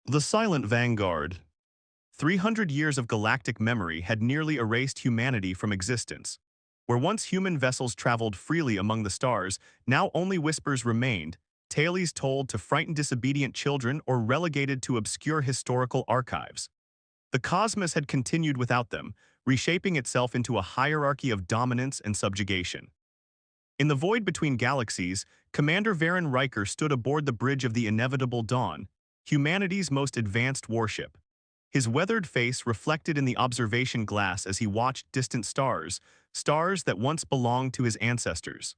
The Silent Vanguard. 300 years of galactic memory had nearly erased humanity from existence. Where once human vessels traveled freely among the stars, now only whispers remained, tales told to frighten disobedient children or relegated to obscure historical archives. The cosmos had continued without them, reshaping itself into a hierarchy of dominance and subjugation. In the void between galaxies, Commander Varen Riker stood aboard the bridge of the inevitable dawn, humanity's most advanced warship. His weathered face reflected in the observation glass as he watched distant stars, stars that once belonged to his ancestors.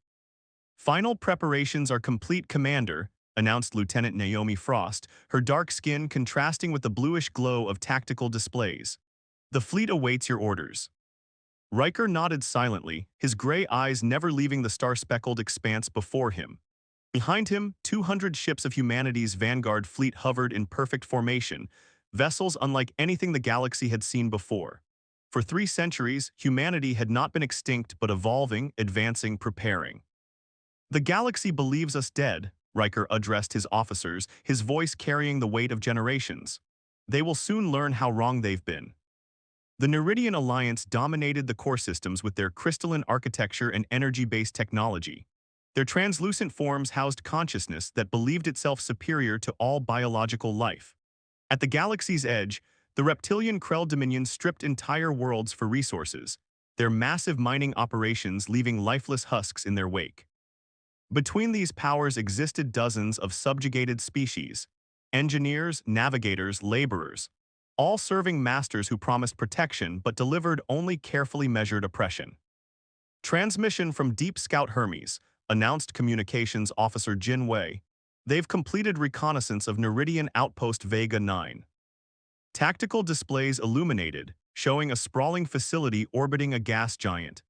"Final preparations are complete, Commander," announced Lieutenant Naomi Frost, her dark skin contrasting with the bluish glow of tactical displays. "The fleet awaits your orders." Riker nodded silently, his gray eyes never leaving the star-speckled expanse before him. Behind him, 200 ships of humanity's vanguard fleet hovered in perfect formation, vessels unlike anything the galaxy had seen before. For 3 centuries, humanity had not been extinct but evolving, advancing, preparing. "The galaxy believes us dead," Riker addressed his officers, his voice carrying the weight of generations. "They will soon learn how wrong they've been." The Neridian Alliance dominated the core systems with their crystalline architecture and energy-based technology. Their translucent forms housed consciousness that believed itself superior to all biological life. At the galaxy's edge, the reptilian Krell Dominion stripped entire worlds for resources, their massive mining operations leaving lifeless husks in their wake. Between these powers existed dozens of subjugated species, engineers, navigators, laborers, all serving masters who promised protection but delivered only carefully measured oppression. "Transmission from Deep Scout Hermes," announced Communications Officer Jin Wei. "They've completed reconnaissance of Neridian Outpost Vega 9. Tactical displays illuminated, showing a sprawling facility orbiting a gas giant.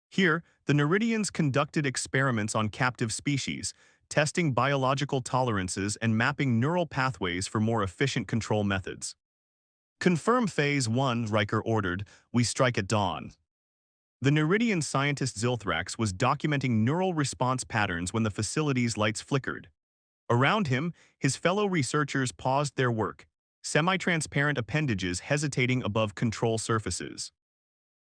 Here, the Neridians conducted experiments on captive species, testing biological tolerances and mapping neural pathways for more efficient control methods. "Confirm Phase 1, Riker ordered. "We strike at dawn." The Neridian scientist Zilthrax was documenting neural response patterns when the facility's lights flickered. Around him, his fellow researchers paused their work, semi-transparent appendages hesitating above control surfaces.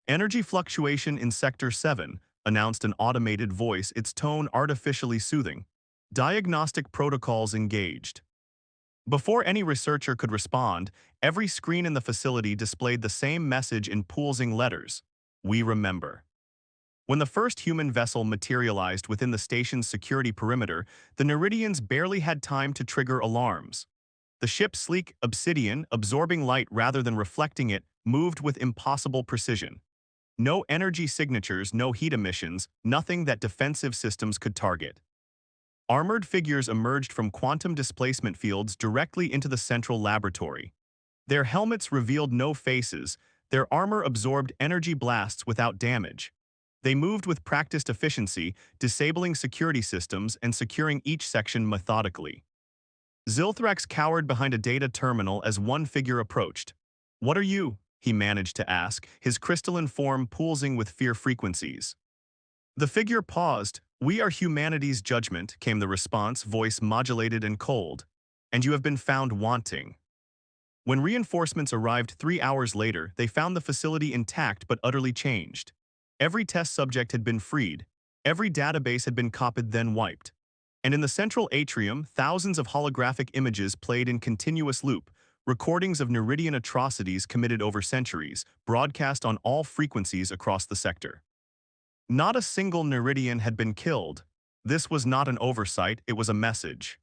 "Energy fluctuation in Sector 7, announced an automated voice, its tone artificially soothing. "Diagnostic protocols engaged." Before any researcher could respond, every screen in the facility displayed the same message in pulsing letters: "We remember." When the first human vessel materialized within the station's security perimeter, the Neridians barely had time to trigger alarms. The ship's sleek obsidian, absorbing light rather than reflecting it, moved with impossible precision. No energy signatures, no heat emissions, nothing that defensive systems could target. Armored figures emerged from quantum displacement fields directly into the central laboratory. Their helmets revealed no faces, their armor absorbed energy blasts without damage. They moved with practiced efficiency, disabling security systems and securing each section methodically. Zilthrax cowered behind a data terminal as one figure approached. "What are you?" he managed to ask, his crystalline form pulsing with fear frequencies. The figure paused. "We are humanity's judgment," came the response, voice modulated and cold. "And you have been found wanting." When reinforcements arrived 3 hours later, they found the facility intact but utterly changed. Every test subject had been freed. Every database had been copied then wiped. And in the central atrium, thousands of holographic images played in continuous loop, recordings of Neridian atrocities committed over centuries, broadcast on all frequencies across the sector. Not a single Neridian had been killed. This was not an oversight, it was a message.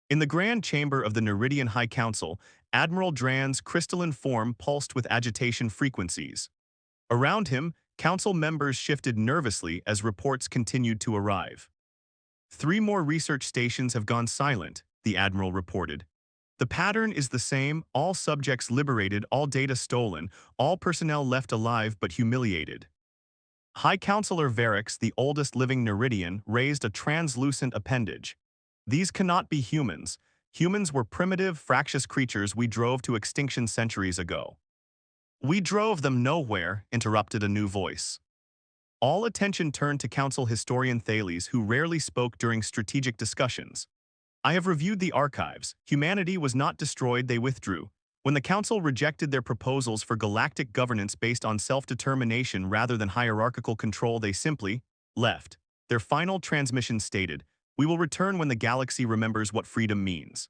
In the grand chamber of the Neridian High Council, Admiral Dran's crystalline form pulsed with agitation frequencies. Around him, council members shifted nervously as reports continued to arrive. "3 more research stations have gone silent," the Admiral reported. "The pattern is the same, all subjects liberated, all data stolen, all personnel left alive but humiliated." High Counselor Varix, the oldest living Neridian, raised a translucent appendage. "These cannot be humans. Humans were primitive, fractious creatures we drove to extinction centuries ago." "We drove them nowhere," interrupted a new voice. All attention turned to Council historian Thales, who rarely spoke during strategic discussions. I have reviewed the archives. Humanity was not destroyed, they withdrew. When the Council rejected their proposals for galactic governance based on self-determination rather than hierarchical control, they simply left. Their final transmission stated, "We will return when the galaxy remembers what freedom means."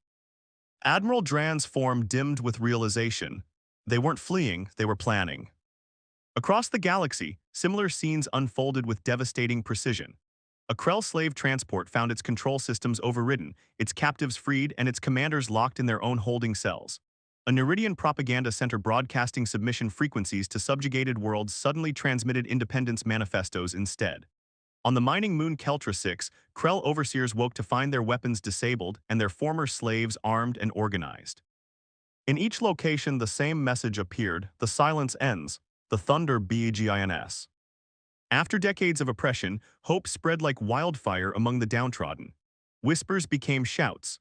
Admiral Dran's form dimmed with realization. They weren't fleeing, they were planning. Across the galaxy, similar scenes unfolded with devastating precision. A Krell slave transport found its control systems overridden, its captives freed, and its commanders locked in their own holding cells. A Neridian propaganda center broadcasting submission frequencies to subjugated worlds suddenly transmitted independence manifestos instead. On the mining moon Keltra 6, Krell overseers woke to find their weapons disabled and their former slaves armed and organized. In each location the same message appeared: the silence ends, the thunder begins. After decades of oppression, hope spread like wildfire among the downtrodden. Whispers became shouts.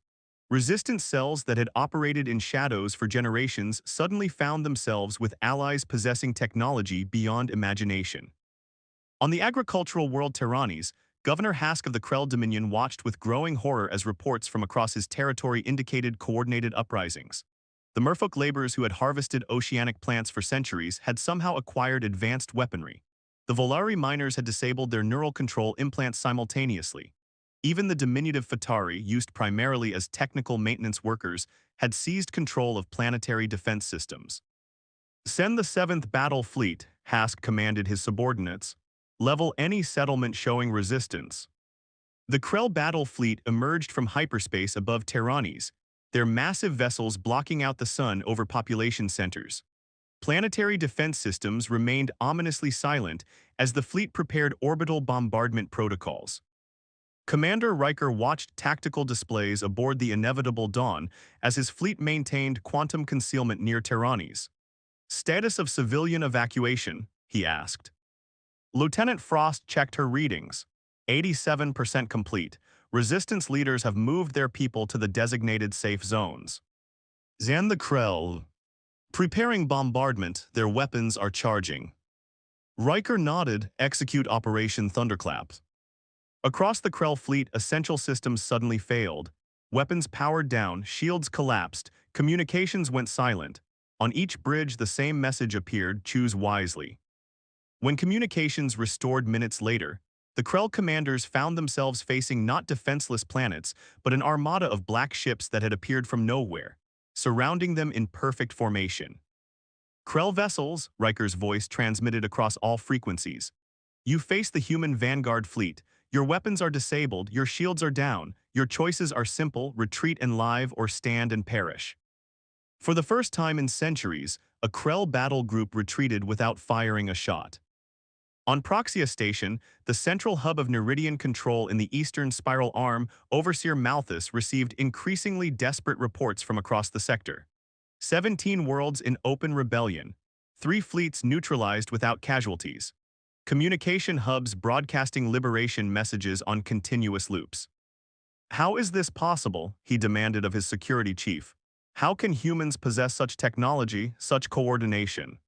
Resistance cells that had operated in shadows for generations suddenly found themselves with allies possessing technology beyond imagination. On the agricultural world Terranis, Governor Hask of the Krell Dominion watched with growing horror as reports from across his territory indicated coordinated uprisings. The merfolk laborers who had harvested oceanic plants for centuries had somehow acquired advanced weaponry. The Volari miners had disabled their neural control implants simultaneously. Even the diminutive Fatari, used primarily as technical maintenance workers, had seized control of planetary defense systems. "Send the 7th Battle Fleet," Hask commanded his subordinates. "Level any settlement showing resistance." The Krell battle fleet emerged from hyperspace above Terranis, their massive vessels blocking out the sun over population centers. Planetary defense systems remained ominously silent as the fleet prepared orbital bombardment protocols. Commander Riker watched tactical displays aboard the inevitable Dawn as his fleet maintained quantum concealment near Terranis. "Status of civilian evacuation?" he asked. Lieutenant Frost checked her readings. 87% complete. Resistance leaders have moved their people to the designated safe zones. Zan the Krell. Preparing bombardment, their weapons are charging. Riker nodded, execute Operation Thunderclap. Across the Krell fleet, essential systems suddenly failed. Weapons powered down, shields collapsed, communications went silent. On each bridge the same message appeared: choose wisely. When communications restored minutes later, the Krell commanders found themselves facing not defenseless planets, but an armada of black ships that had appeared from nowhere, surrounding them in perfect formation. "Krell vessels," Riker's voice transmitted across all frequencies. "You face the human vanguard fleet. Your weapons are disabled, your shields are down. Your choices are simple: retreat and live or stand and perish." For the first time in centuries, a Krell battle group retreated without firing a shot. On Proxia Station, the central hub of Neridian control in the eastern spiral arm, Overseer Malthus received increasingly desperate reports from across the sector. 17 worlds in open rebellion. 3 fleets neutralized without casualties. Communication hubs broadcasting liberation messages on continuous loops. "How is this possible?" he demanded of his security chief. "How can humans possess such technology, such coordination?"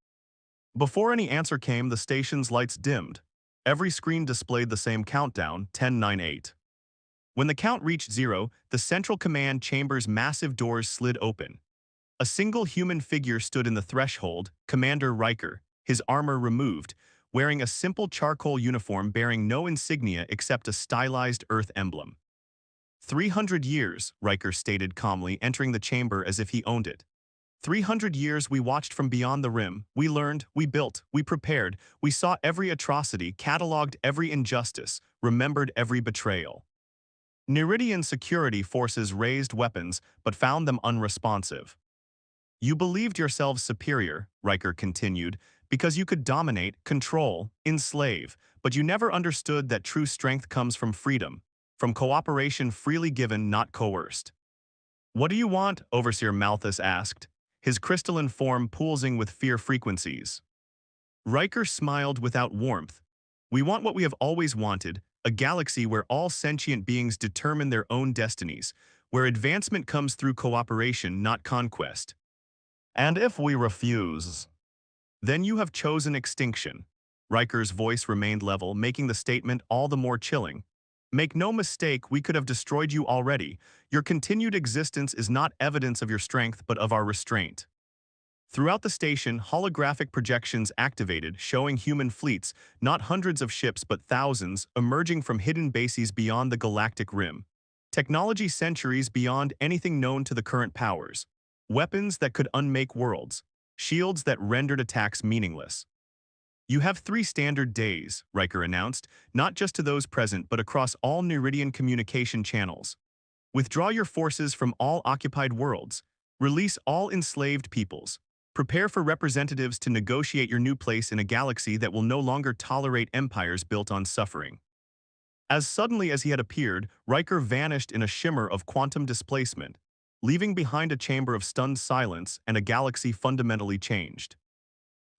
Before any answer came, the station's lights dimmed. Every screen displayed the same countdown: 10-9-8. When the count reached 0, the central command chamber's massive doors slid open. A single human figure stood in the threshold: Commander Riker, his armor removed, wearing a simple charcoal uniform bearing no insignia except a stylized Earth emblem. 300 years, Riker stated calmly, entering the chamber as if he owned it. 300 years we watched from beyond the rim, we learned, we built, we prepared, we saw every atrocity, cataloged every injustice, remembered every betrayal. Neridian security forces raised weapons, but found them unresponsive. "You believed yourselves superior," Riker continued, "because you could dominate, control, enslave, but you never understood that true strength comes from freedom, from cooperation freely given, not coerced." "What do you want?" Overseer Malthus asked, his crystalline form pulsing with fear frequencies. Riker smiled without warmth. "We want what we have always wanted, a galaxy where all sentient beings determine their own destinies, where advancement comes through cooperation, not conquest." "And if we refuse?" "Then you have chosen extinction." Riker's voice remained level, making the statement all the more chilling. Make no mistake, we could have destroyed you already. Your continued existence is not evidence of your strength but of our restraint. Throughout the station, holographic projections activated, showing human fleets, not hundreds of ships but thousands, emerging from hidden bases beyond the galactic rim. Technology centuries beyond anything known to the current powers. Weapons that could unmake worlds. Shields that rendered attacks meaningless. You have 3 standard days, Riker announced, not just to those present but across all Neridian communication channels. Withdraw your forces from all occupied worlds. Release all enslaved peoples. Prepare for representatives to negotiate your new place in a galaxy that will no longer tolerate empires built on suffering. As suddenly as he had appeared, Riker vanished in a shimmer of quantum displacement, leaving behind a chamber of stunned silence and a galaxy fundamentally changed.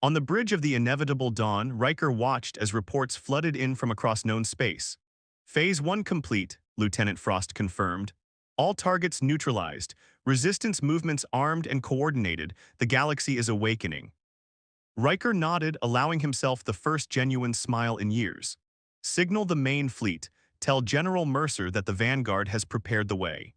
On the bridge of the inevitable dawn, Riker watched as reports flooded in from across known space. Phase 1 complete, Lieutenant Frost confirmed. All targets neutralized, resistance movements armed and coordinated, the galaxy is awakening. Riker nodded, allowing himself the first genuine smile in years. Signal the main fleet. Tell General Mercer that the Vanguard has prepared the way.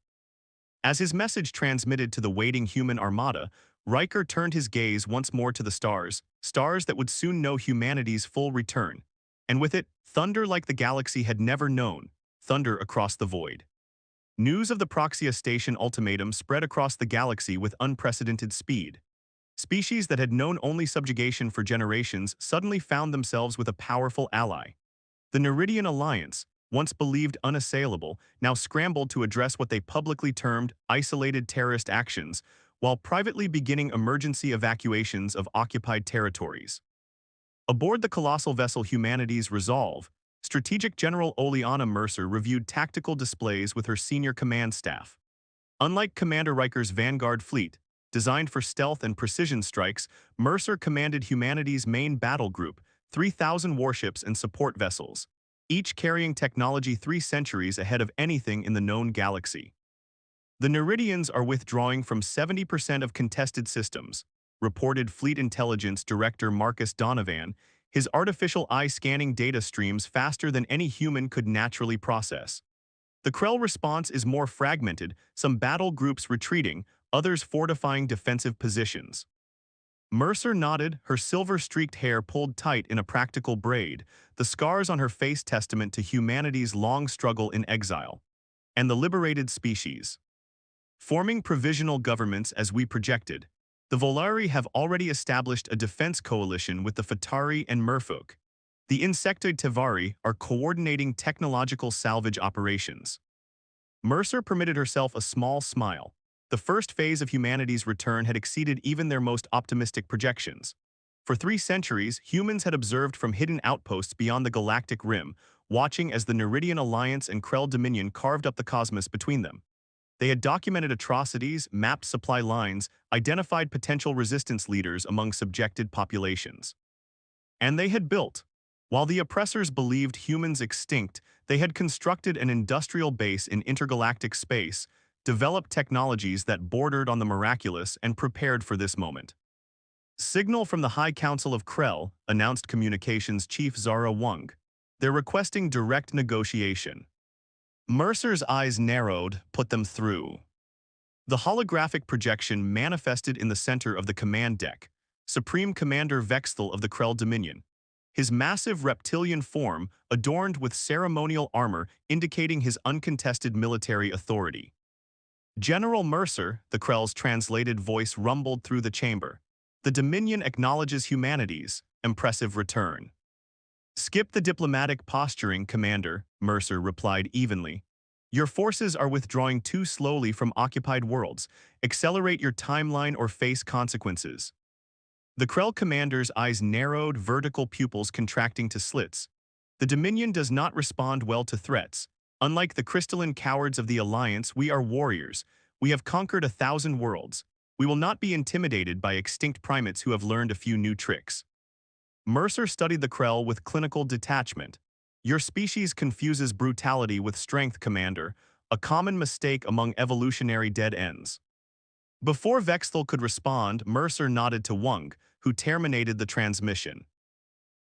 As his message transmitted to the waiting human armada, Riker turned his gaze once more to the stars, stars that would soon know humanity's full return. And with it, thunder like the galaxy had never known, thunder across the void. News of the Proxia Station ultimatum spread across the galaxy with unprecedented speed. Species that had known only subjugation for generations suddenly found themselves with a powerful ally. The Neridian Alliance, once believed unassailable, now scrambled to address what they publicly termed isolated terrorist actions, while privately beginning emergency evacuations of occupied territories. Aboard the colossal vessel Humanity's Resolve, Strategic General Oleana Mercer reviewed tactical displays with her senior command staff. Unlike Commander Riker's Vanguard fleet, designed for stealth and precision strikes, Mercer commanded Humanity's main battle group, 3,000 warships and support vessels, each carrying technology 3 centuries ahead of anything in the known galaxy. The Neridians are withdrawing from 70% of contested systems, reported Fleet Intelligence Director Marcus Donovan, his artificial eye scanning data streams faster than any human could naturally process. The Krell response is more fragmented, some battle groups retreating, others fortifying defensive positions. Mercer nodded, her silver-streaked hair pulled tight in a practical braid, the scars on her face testament to humanity's long struggle in exile. And the liberated species. Forming provisional governments as we projected, the Volari have already established a defense coalition with the Fatari and Merfolk. The Insectoid Tevari are coordinating technological salvage operations. Mercer permitted herself a small smile. The first phase of humanity's return had exceeded even their most optimistic projections. For 3 centuries, humans had observed from hidden outposts beyond the galactic rim, watching as the Neridian Alliance and Krell Dominion carved up the cosmos between them. They had documented atrocities, mapped supply lines, identified potential resistance leaders among subjected populations. And they had built. While the oppressors believed humans extinct, they had constructed an industrial base in intergalactic space, developed technologies that bordered on the miraculous and prepared for this moment. Signal from the High Council of Krell, announced Communications Chief Zara Wung. They're requesting direct negotiation. Mercer's eyes narrowed, put them through. The holographic projection manifested in the center of the command deck, Supreme Commander Vexthal of the Krell Dominion. His massive reptilian form, adorned with ceremonial armor indicating his uncontested military authority. General Mercer, the Krell's translated voice rumbled through the chamber. The Dominion acknowledges humanity's impressive return. Skip the diplomatic posturing, Commander, Mercer replied evenly. Your forces are withdrawing too slowly from occupied worlds. Accelerate your timeline or face consequences. The Krell commander's eyes narrowed, vertical pupils contracting to slits. The Dominion does not respond well to threats. Unlike the crystalline cowards of the Alliance, we are warriors. We have conquered 1,000 worlds. We will not be intimidated by extinct primates who have learned a few new tricks. Mercer studied the Krell with clinical detachment. Your species confuses brutality with strength, Commander, a common mistake among evolutionary dead ends. Before Vexthal could respond, Mercer nodded to Wung, who terminated the transmission.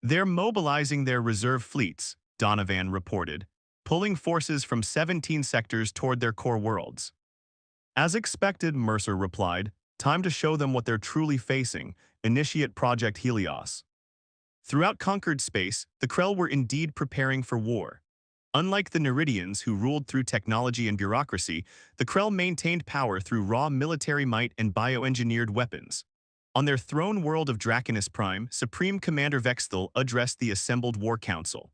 They're mobilizing their reserve fleets, Donovan reported, pulling forces from 17 sectors toward their core worlds. As expected, Mercer replied, time to show them what they're truly facing. Initiate Project Helios. Throughout conquered space, the Krell were indeed preparing for war. Unlike the Neridians, who ruled through technology and bureaucracy, the Krell maintained power through raw military might and bioengineered weapons. On their throne world of Draconis Prime, Supreme Commander Vexthal addressed the assembled War Council.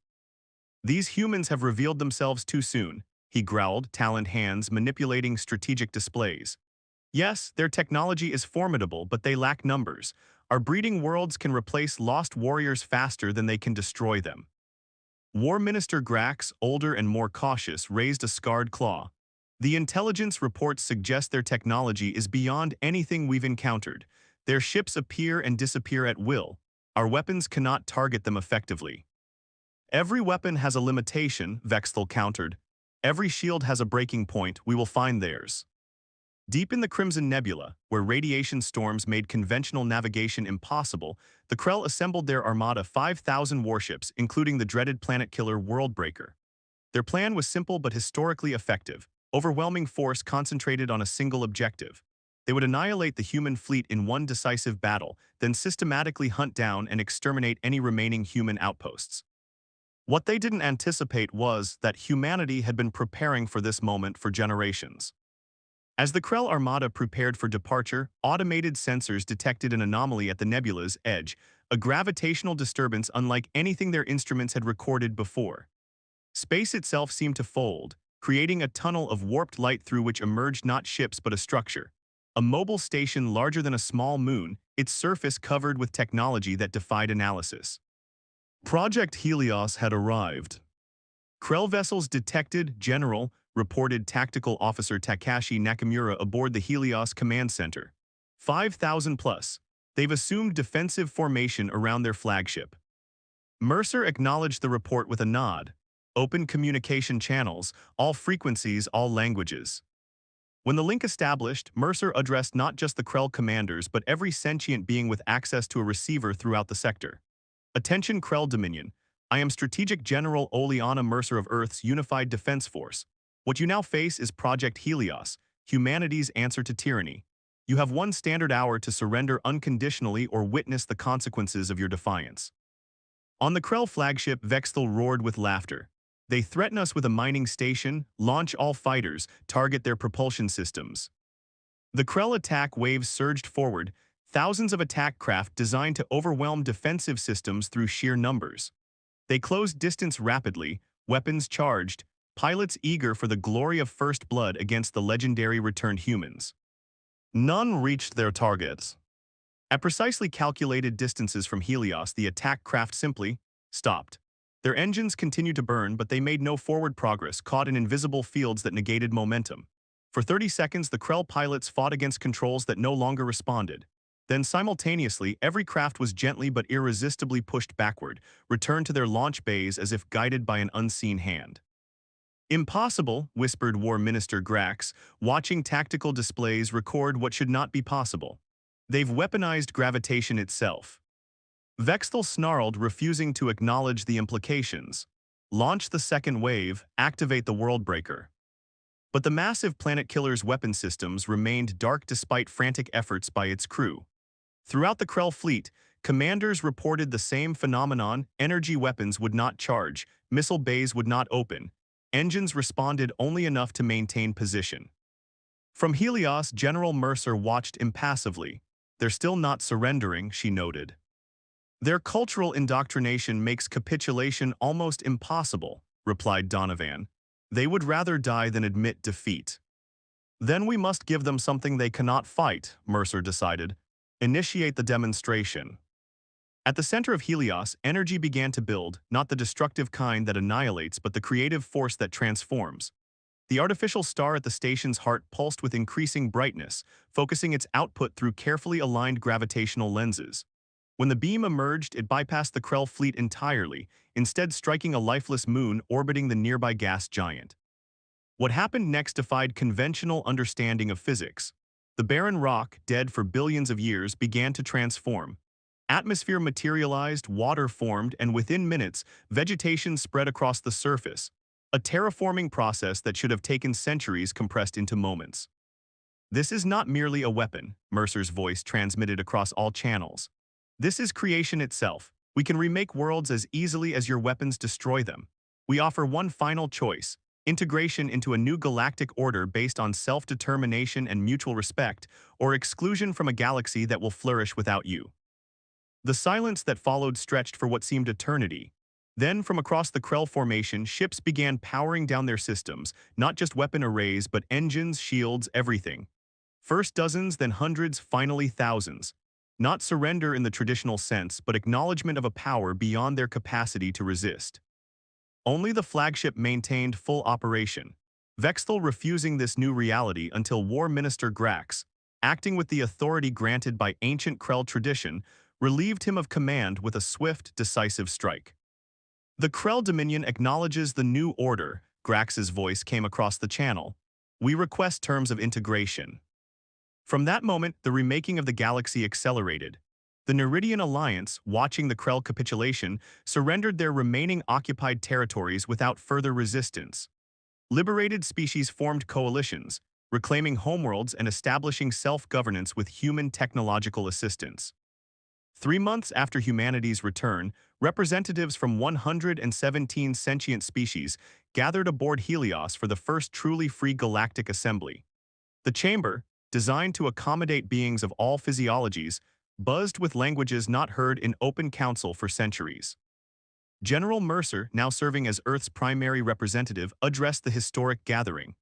These humans have revealed themselves too soon, he growled, taloned hands manipulating strategic displays. Yes, their technology is formidable, but they lack numbers. Our breeding worlds can replace lost warriors faster than they can destroy them. War Minister Grax, older and more cautious, raised a scarred claw. The intelligence reports suggest their technology is beyond anything we've encountered. Their ships appear and disappear at will. Our weapons cannot target them effectively. Every weapon has a limitation, Vexthal countered. Every shield has a breaking point. We will find theirs. Deep in the Crimson Nebula, where radiation storms made conventional navigation impossible, the Krell assembled their armada 5,000 warships, including the dreaded planet-killer Worldbreaker. Their plan was simple but historically effective, overwhelming force concentrated on a single objective. They would annihilate the human fleet in one decisive battle, then systematically hunt down and exterminate any remaining human outposts. What they didn't anticipate was that humanity had been preparing for this moment for generations. As the Krell Armada prepared for departure, automated sensors detected an anomaly at the nebula's edge, a gravitational disturbance unlike anything their instruments had recorded before. Space itself seemed to fold, creating a tunnel of warped light through which emerged not ships but a structure. A mobile station larger than a small moon, its surface covered with technology that defied analysis. Project Helios had arrived. Krell vessels detected, General, reported Tactical Officer Takashi Nakamura aboard the Helios Command Center. 5,000 plus. They've assumed defensive formation around their flagship. Mercer acknowledged the report with a nod. Open communication channels, all frequencies, all languages. When the link established, Mercer addressed not just the Krell commanders but every sentient being with access to a receiver throughout the sector. Attention Krell Dominion. I am Strategic General Oleana Mercer of Earth's Unified Defense Force. What you now face is Project Helios, humanity's answer to tyranny. You have 1 standard hour to surrender unconditionally or witness the consequences of your defiance. On the Krell flagship, Vexthal roared with laughter. They threaten us with a mining station, launch all fighters, target their propulsion systems. The Krell attack waves surged forward, thousands of attack craft designed to overwhelm defensive systems through sheer numbers. They closed distance rapidly, weapons charged, pilots eager for the glory of first blood against the legendary returned humans. None reached their targets. At precisely calculated distances from Helios, the attack craft simply stopped. Their engines continued to burn, but they made no forward progress, caught in invisible fields that negated momentum. For 30 seconds, the Krell pilots fought against controls that no longer responded. Then simultaneously, every craft was gently but irresistibly pushed backward, returned to their launch bays as if guided by an unseen hand. Impossible, whispered War Minister Grax, watching tactical displays record what should not be possible. They've weaponized gravitation itself. Vexthal snarled, refusing to acknowledge the implications. Launch the second wave, activate the Worldbreaker. But the massive Planet Killer's weapon systems remained dark despite frantic efforts by its crew. Throughout the Krell fleet, commanders reported the same phenomenon: energy weapons would not charge, missile bays would not open, engines responded only enough to maintain position. From Helios, General Mercer watched impassively. They're still not surrendering, she noted. Their cultural indoctrination makes capitulation almost impossible, replied Donovan. They would rather die than admit defeat. Then we must give them something they cannot fight, Mercer decided. Initiate the demonstration. At the center of Helios, energy began to build, not the destructive kind that annihilates but the creative force that transforms. The artificial star at the station's heart pulsed with increasing brightness, focusing its output through carefully aligned gravitational lenses. When the beam emerged, it bypassed the Krell fleet entirely, instead striking a lifeless moon orbiting the nearby gas giant. What happened next defied conventional understanding of physics. The barren rock, dead for billions of years, began to transform. Atmosphere materialized, water formed, and within minutes, vegetation spread across the surface. a terraforming process that should have taken centuries compressed into moments. This is not merely a weapon, Mercer's voice transmitted across all channels. This is creation itself. We can remake worlds as easily as your weapons destroy them. We offer one final choice: integration into a new galactic order based on self-determination and mutual respect, or exclusion from a galaxy that will flourish without you. The silence that followed stretched for what seemed eternity. Then, from across the Krell formation, ships began powering down their systems, not just weapon arrays, but engines, shields, everything. First dozens, then hundreds, finally thousands. Not surrender in the traditional sense, but acknowledgement of a power beyond their capacity to resist. Only the flagship maintained full operation, Vexthal refusing this new reality until War Minister Grax, acting with the authority granted by ancient Krell tradition, relieved him of command with a swift, decisive strike. The Krell Dominion acknowledges the new order, Grax's voice came across the channel. We request terms of integration. From that moment, the remaking of the galaxy accelerated. The Neridian Alliance, watching the Krell capitulation, surrendered their remaining occupied territories without further resistance. Liberated species formed coalitions, reclaiming homeworlds and establishing self-governance with human technological assistance. 3 months after humanity's return, representatives from 117 sentient species gathered aboard Helios for the first truly free galactic assembly. The chamber, designed to accommodate beings of all physiologies, buzzed with languages not heard in open council for centuries. General Mercer, now serving as Earth's primary representative, addressed the historic gathering.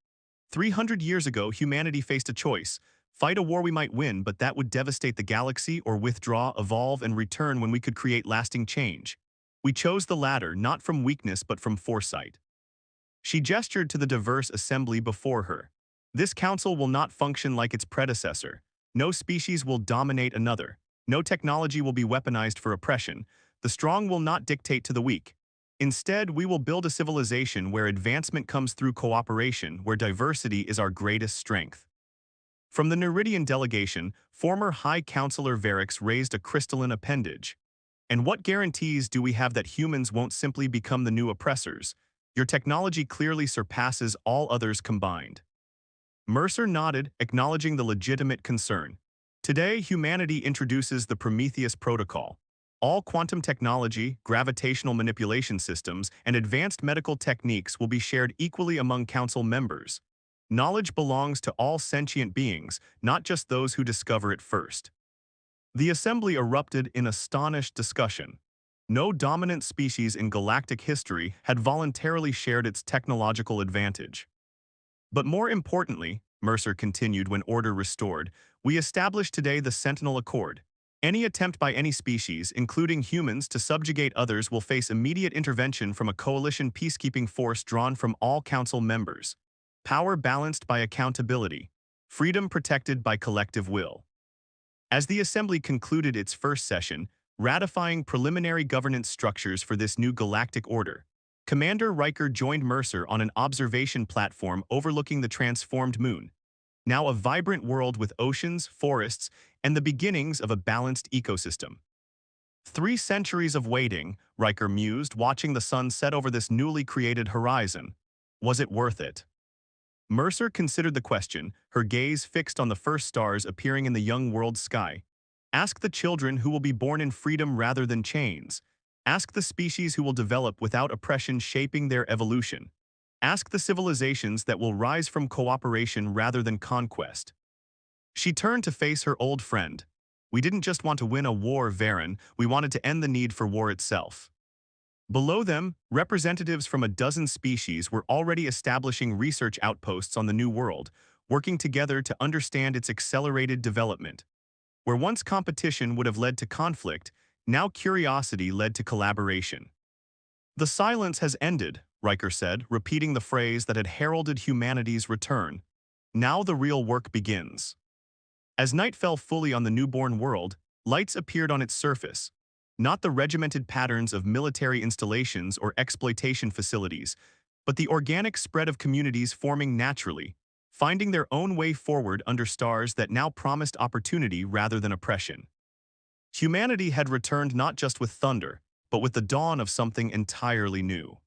300 years ago, humanity faced a choice: fight a war we might win, but that would devastate the galaxy, or withdraw, evolve, and return when we could create lasting change. We chose the latter, not from weakness but from foresight. She gestured to the diverse assembly before her. This council will not function like its predecessor. No species will dominate another. No technology will be weaponized for oppression. The strong will not dictate to the weak. Instead, we will build a civilization where advancement comes through cooperation, where diversity is our greatest strength. From the Neridian delegation, former High Counselor Varix raised a crystalline appendage. And what guarantees do we have that humans won't simply become the new oppressors? Your technology clearly surpasses all others combined. Mercer nodded, acknowledging the legitimate concern. Today, humanity introduces the Prometheus Protocol. All quantum technology, gravitational manipulation systems, and advanced medical techniques will be shared equally among Council members. Knowledge belongs to all sentient beings, not just those who discover it first. The assembly erupted in astonished discussion. No dominant species in galactic history had voluntarily shared its technological advantage. But more importantly, Mercer continued when order restored, we established today the Sentinel Accord. Any attempt by any species, including humans, to subjugate others will face immediate intervention from a coalition peacekeeping force drawn from all Council members. Power balanced by accountability. Freedom protected by collective will. As the Assembly concluded its first session, ratifying preliminary governance structures for this new galactic order, Commander Riker joined Mercer on an observation platform overlooking the transformed moon, now a vibrant world with oceans, forests, and the beginnings of a balanced ecosystem. 3 centuries of waiting, Riker mused, watching the sun set over this newly created horizon. Was it worth it? Mercer considered the question, her gaze fixed on the first stars appearing in the young world's sky. Ask the children who will be born in freedom rather than chains. Ask the species who will develop without oppression shaping their evolution. Ask the civilizations that will rise from cooperation rather than conquest. She turned to face her old friend. We didn't just want to win a war, Varen, we wanted to end the need for war itself. Below them, representatives from a dozen species were already establishing research outposts on the new world, working together to understand its accelerated development. Where once competition would have led to conflict, now curiosity led to collaboration. The silence has ended, Riker said, repeating the phrase that had heralded humanity's return. Now the real work begins. As night fell fully on the newborn world, lights appeared on its surface. Not the regimented patterns of military installations or exploitation facilities, but the organic spread of communities forming naturally, finding their own way forward under stars that now promised opportunity rather than oppression. Humanity had returned not just with thunder, but with the dawn of something entirely new.